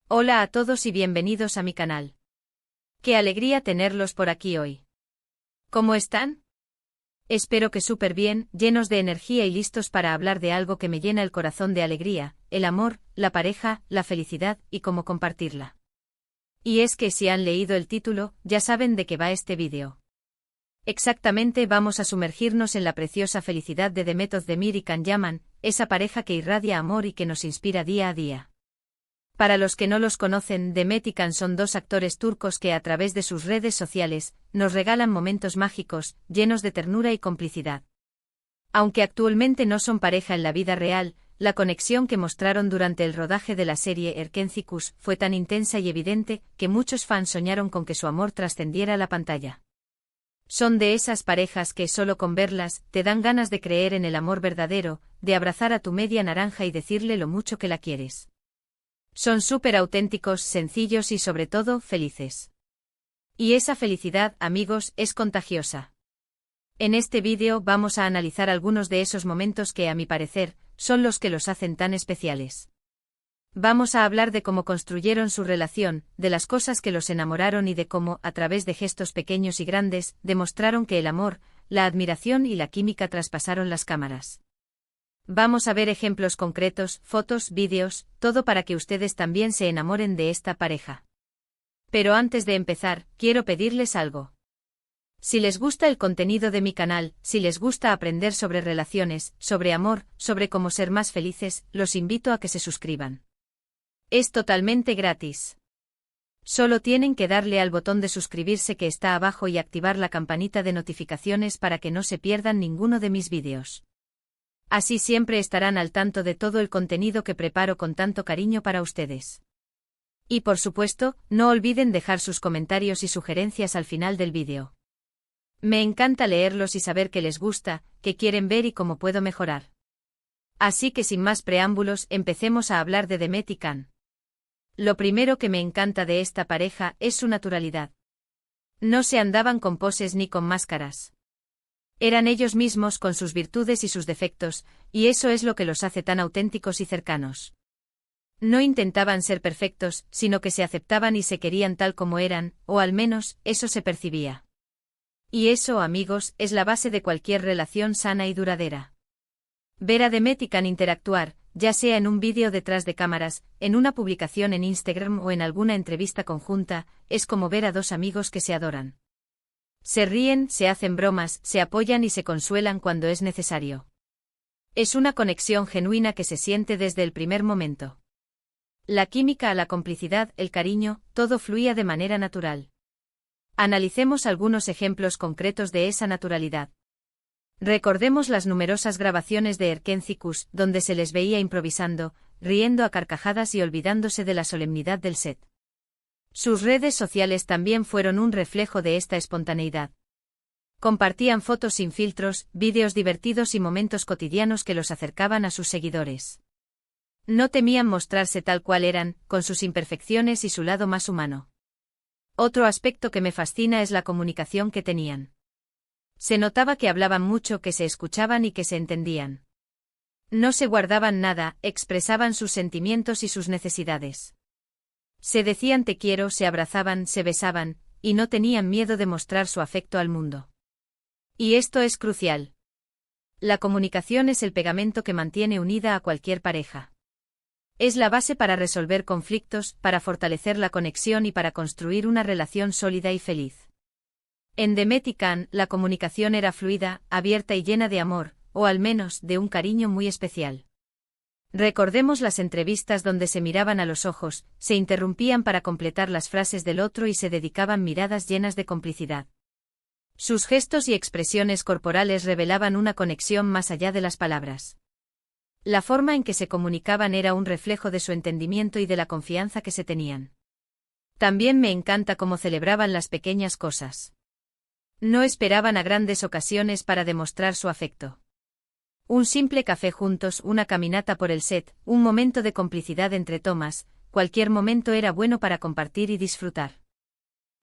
Hola a todos y bienvenidos a mi canal. Qué alegría tenerlos por aquí hoy. ¿Cómo están? Espero que súper bien, llenos de energía y listos para hablar de algo que me llena el corazón de alegría, el amor, la pareja, la felicidad y cómo compartirla. Y es que si han leído el título, ya saben de qué va este vídeo. Exactamente, vamos a sumergirnos en la preciosa felicidad de Demet Özdemir y Can Yaman, esa pareja que irradia amor y que nos inspira día a día. Para los que no los conocen, Demet y Can son dos actores turcos que a través de sus redes sociales, nos regalan momentos mágicos, llenos de ternura y complicidad. Aunque actualmente no son pareja en la vida real, la conexión que mostraron durante el rodaje de la serie Erkenci Kuş fue tan intensa y evidente, que muchos fans soñaron con que su amor trascendiera la pantalla. Son de esas parejas que solo con verlas, te dan ganas de creer en el amor verdadero, de abrazar a tu media naranja y decirle lo mucho que la quieres. Son súper auténticos, sencillos y sobre todo, felices. Y esa felicidad, amigos, es contagiosa. En este vídeo vamos a analizar algunos de esos momentos que, a mi parecer, son los que los hacen tan especiales. Vamos a hablar de cómo construyeron su relación, de las cosas que los enamoraron y de cómo, a través de gestos pequeños y grandes, demostraron que el amor, la admiración y la química traspasaron las cámaras. Vamos a ver ejemplos concretos, fotos, vídeos, todo para que ustedes también se enamoren de esta pareja. Pero antes de empezar, quiero pedirles algo. Si les gusta el contenido de mi canal, si les gusta aprender sobre relaciones, sobre amor, sobre cómo ser más felices, los invito a que se suscriban. Es totalmente gratis. Solo tienen que darle al botón de suscribirse que está abajo y activar la campanita de notificaciones para que no se pierdan ninguno de mis vídeos. Así siempre estarán al tanto de todo el contenido que preparo con tanto cariño para ustedes. Y por supuesto, no olviden dejar sus comentarios y sugerencias al final del vídeo. Me encanta leerlos y saber qué les gusta, qué quieren ver y cómo puedo mejorar. Así que sin más preámbulos, empecemos a hablar de Demet y Can. Lo primero que me encanta de esta pareja es su naturalidad. No se andaban con poses ni con máscaras. Eran ellos mismos con sus virtudes y sus defectos, y eso es lo que los hace tan auténticos y cercanos. No intentaban ser perfectos, sino que se aceptaban y se querían tal como eran, o al menos, eso se percibía. Y eso, amigos, es la base de cualquier relación sana y duradera. Ver a Demet y Can interactuar, ya sea en un vídeo detrás de cámaras, en una publicación en Instagram o en alguna entrevista conjunta, es como ver a dos amigos que se adoran. Se ríen, se hacen bromas, se apoyan y se consuelan cuando es necesario. Es una conexión genuina que se siente desde el primer momento. La química, la complicidad, el cariño, todo fluía de manera natural. Analicemos algunos ejemplos concretos de esa naturalidad. Recordemos las numerosas grabaciones de Erkenci Kuş, donde se les veía improvisando, riendo a carcajadas y olvidándose de la solemnidad del set. Sus redes sociales también fueron un reflejo de esta espontaneidad. Compartían fotos sin filtros, vídeos divertidos y momentos cotidianos que los acercaban a sus seguidores. No temían mostrarse tal cual eran, con sus imperfecciones y su lado más humano. Otro aspecto que me fascina es la comunicación que tenían. Se notaba que hablaban mucho, que se escuchaban y que se entendían. No se guardaban nada, expresaban sus sentimientos y sus necesidades. Se decían te quiero, se abrazaban, se besaban, y no tenían miedo de mostrar su afecto al mundo. Y esto es crucial. La comunicación es el pegamento que mantiene unida a cualquier pareja. Es la base para resolver conflictos, para fortalecer la conexión y para construir una relación sólida y feliz. En Demet y Can, la comunicación era fluida, abierta y llena de amor, o al menos, de un cariño muy especial. Recordemos las entrevistas donde se miraban a los ojos, se interrumpían para completar las frases del otro y se dedicaban miradas llenas de complicidad. Sus gestos y expresiones corporales revelaban una conexión más allá de las palabras. La forma en que se comunicaban era un reflejo de su entendimiento y de la confianza que se tenían. También me encanta cómo celebraban las pequeñas cosas. No esperaban a grandes ocasiones para demostrar su afecto. Un simple café juntos, una caminata por el set, un momento de complicidad entre tomas, cualquier momento era bueno para compartir y disfrutar.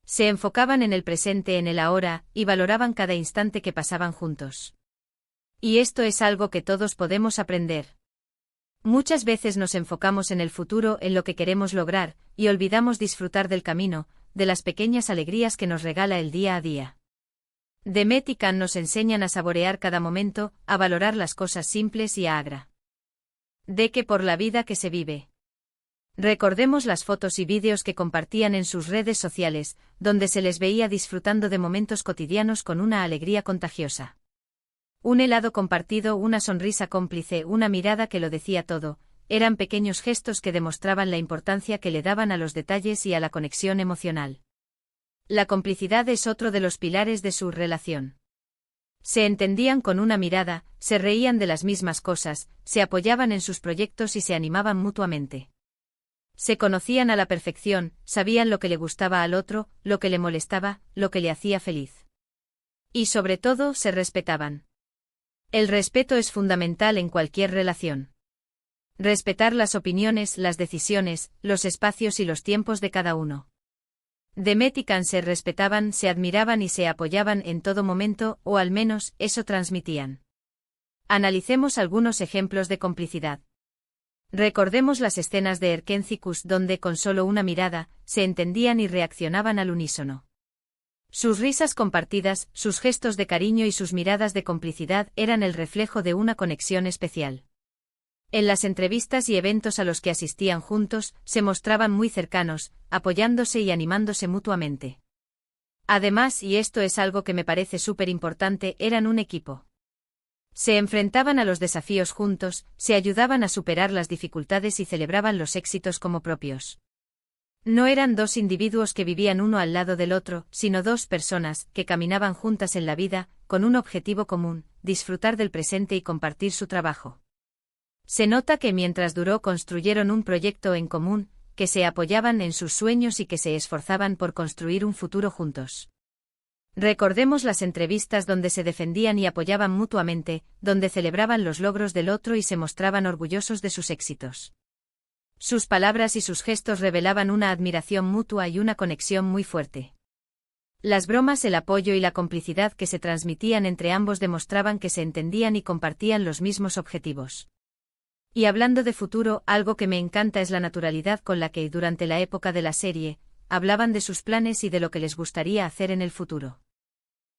Se enfocaban en el presente, en el ahora, y valoraban cada instante que pasaban juntos. Y esto es algo que todos podemos aprender. Muchas veces nos enfocamos en el futuro, en lo que queremos lograr, y olvidamos disfrutar del camino, de las pequeñas alegrías que nos regala el día a día. Demet y Can nos enseñan a saborear cada momento, a valorar las cosas simples y a agradecer por la vida que se vive. Recordemos las fotos y vídeos que compartían en sus redes sociales, donde se les veía disfrutando de momentos cotidianos con una alegría contagiosa. Un helado compartido, una sonrisa cómplice, una mirada que lo decía todo, eran pequeños gestos que demostraban la importancia que le daban a los detalles y a la conexión emocional. La complicidad es otro de los pilares de su relación. Se entendían con una mirada, se reían de las mismas cosas, se apoyaban en sus proyectos y se animaban mutuamente. Se conocían a la perfección, sabían lo que le gustaba al otro, lo que le molestaba, lo que le hacía feliz. Y sobre todo, se respetaban. El respeto es fundamental en cualquier relación. Respetar las opiniones, las decisiones, los espacios y los tiempos de cada uno. Demet y Can se respetaban, se admiraban y se apoyaban en todo momento, o al menos, eso transmitían. Analicemos algunos ejemplos de complicidad. Recordemos las escenas de Erkencikus donde con solo una mirada, se entendían y reaccionaban al unísono. Sus risas compartidas, sus gestos de cariño y sus miradas de complicidad eran el reflejo de una conexión especial. En las entrevistas y eventos a los que asistían juntos, se mostraban muy cercanos, apoyándose y animándose mutuamente. Además, y esto es algo que me parece súper importante, eran un equipo. Se enfrentaban a los desafíos juntos, se ayudaban a superar las dificultades y celebraban los éxitos como propios. No eran dos individuos que vivían uno al lado del otro, sino dos personas que caminaban juntas en la vida, con un objetivo común, disfrutar del presente y compartir su trabajo. Se nota que mientras duró construyeron un proyecto en común, que se apoyaban en sus sueños y que se esforzaban por construir un futuro juntos. Recordemos las entrevistas donde se defendían y apoyaban mutuamente, donde celebraban los logros del otro y se mostraban orgullosos de sus éxitos. Sus palabras y sus gestos revelaban una admiración mutua y una conexión muy fuerte. Las bromas, el apoyo y la complicidad que se transmitían entre ambos demostraban que se entendían y compartían los mismos objetivos. Y hablando de futuro, algo que me encanta es la naturalidad con la que, durante la época de la serie, hablaban de sus planes y de lo que les gustaría hacer en el futuro.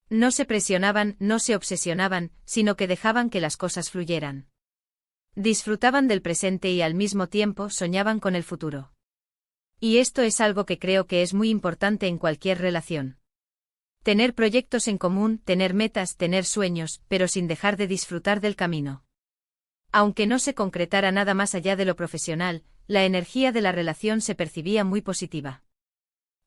No se presionaban, no se obsesionaban, sino que dejaban que las cosas fluyeran. Disfrutaban del presente y al mismo tiempo soñaban con el futuro. Y esto es algo que creo que es muy importante en cualquier relación. Tener proyectos en común, tener metas, tener sueños, pero sin dejar de disfrutar del camino. Aunque no se concretara nada más allá de lo profesional, la energía de la relación se percibía muy positiva.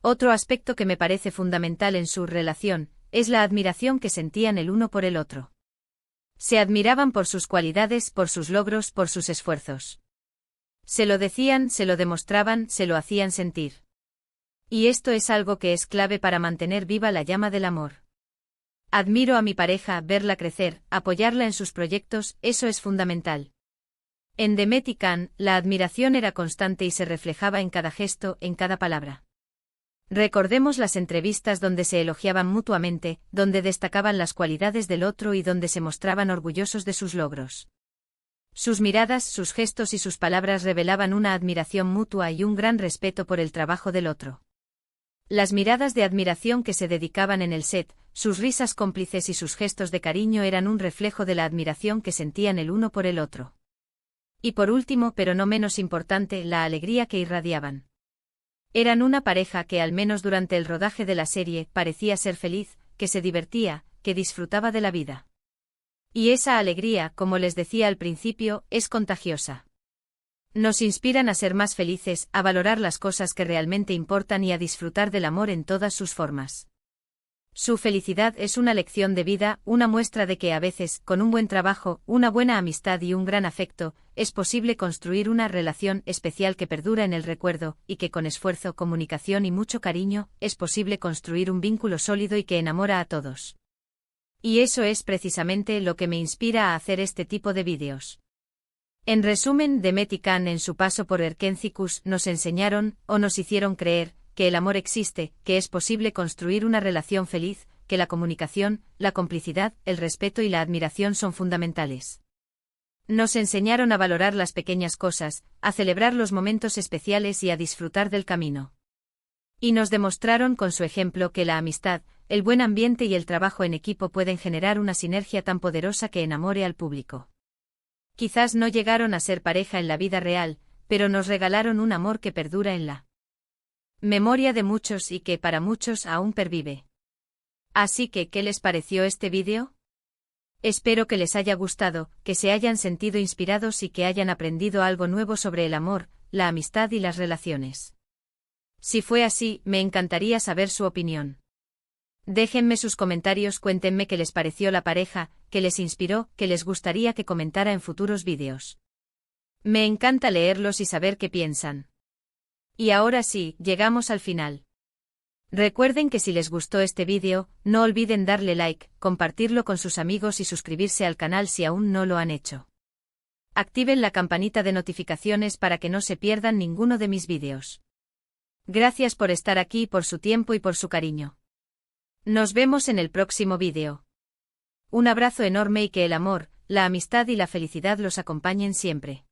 Otro aspecto que me parece fundamental en su relación, es la admiración que sentían el uno por el otro. Se admiraban por sus cualidades, por sus logros, por sus esfuerzos. Se lo decían, se lo demostraban, se lo hacían sentir. Y esto es algo que es clave para mantener viva la llama del amor. Admiro a mi pareja, verla crecer, apoyarla en sus proyectos, eso es fundamental. En Demet y Can, la admiración era constante y se reflejaba en cada gesto, en cada palabra. Recordemos las entrevistas donde se elogiaban mutuamente, donde destacaban las cualidades del otro y donde se mostraban orgullosos de sus logros. Sus miradas, sus gestos y sus palabras revelaban una admiración mutua y un gran respeto por el trabajo del otro. Las miradas de admiración que se dedicaban en el set, sus risas cómplices y sus gestos de cariño eran un reflejo de la admiración que sentían el uno por el otro. Y por último, pero no menos importante, la alegría que irradiaban. Eran una pareja que, al menos durante el rodaje de la serie, parecía ser feliz, que se divertía, que disfrutaba de la vida. Y esa alegría, como les decía al principio, es contagiosa. Nos inspiran a ser más felices, a valorar las cosas que realmente importan y a disfrutar del amor en todas sus formas. Su felicidad es una lección de vida, una muestra de que a veces, con un buen trabajo, una buena amistad y un gran afecto, es posible construir una relación especial que perdura en el recuerdo, y que con esfuerzo, comunicación y mucho cariño, es posible construir un vínculo sólido y que enamora a todos. Y eso es precisamente lo que me inspira a hacer este tipo de vídeos. En resumen, Demet y Can en su paso por Erkencikus nos enseñaron, o nos hicieron creer, que el amor existe, que es posible construir una relación feliz, que la comunicación, la complicidad, el respeto y la admiración son fundamentales. Nos enseñaron a valorar las pequeñas cosas, a celebrar los momentos especiales y a disfrutar del camino. Y nos demostraron con su ejemplo que la amistad, el buen ambiente y el trabajo en equipo pueden generar una sinergia tan poderosa que enamore al público. Quizás no llegaron a ser pareja en la vida real, pero nos regalaron un amor que perdura en la memoria de muchos y que para muchos aún pervive. Así que, ¿qué les pareció este vídeo? Espero que les haya gustado, que se hayan sentido inspirados y que hayan aprendido algo nuevo sobre el amor, la amistad y las relaciones. Si fue así, me encantaría saber su opinión. Déjenme sus comentarios, cuéntenme qué les pareció la pareja, qué les inspiró, qué les gustaría que comentara en futuros vídeos. Me encanta leerlos y saber qué piensan. Y ahora sí, llegamos al final. Recuerden que si les gustó este vídeo, no olviden darle like, compartirlo con sus amigos y suscribirse al canal si aún no lo han hecho. Activen la campanita de notificaciones para que no se pierdan ninguno de mis vídeos. Gracias por estar aquí, por su tiempo y por su cariño. Nos vemos en el próximo vídeo. Un abrazo enorme y que el amor, la amistad y la felicidad los acompañen siempre.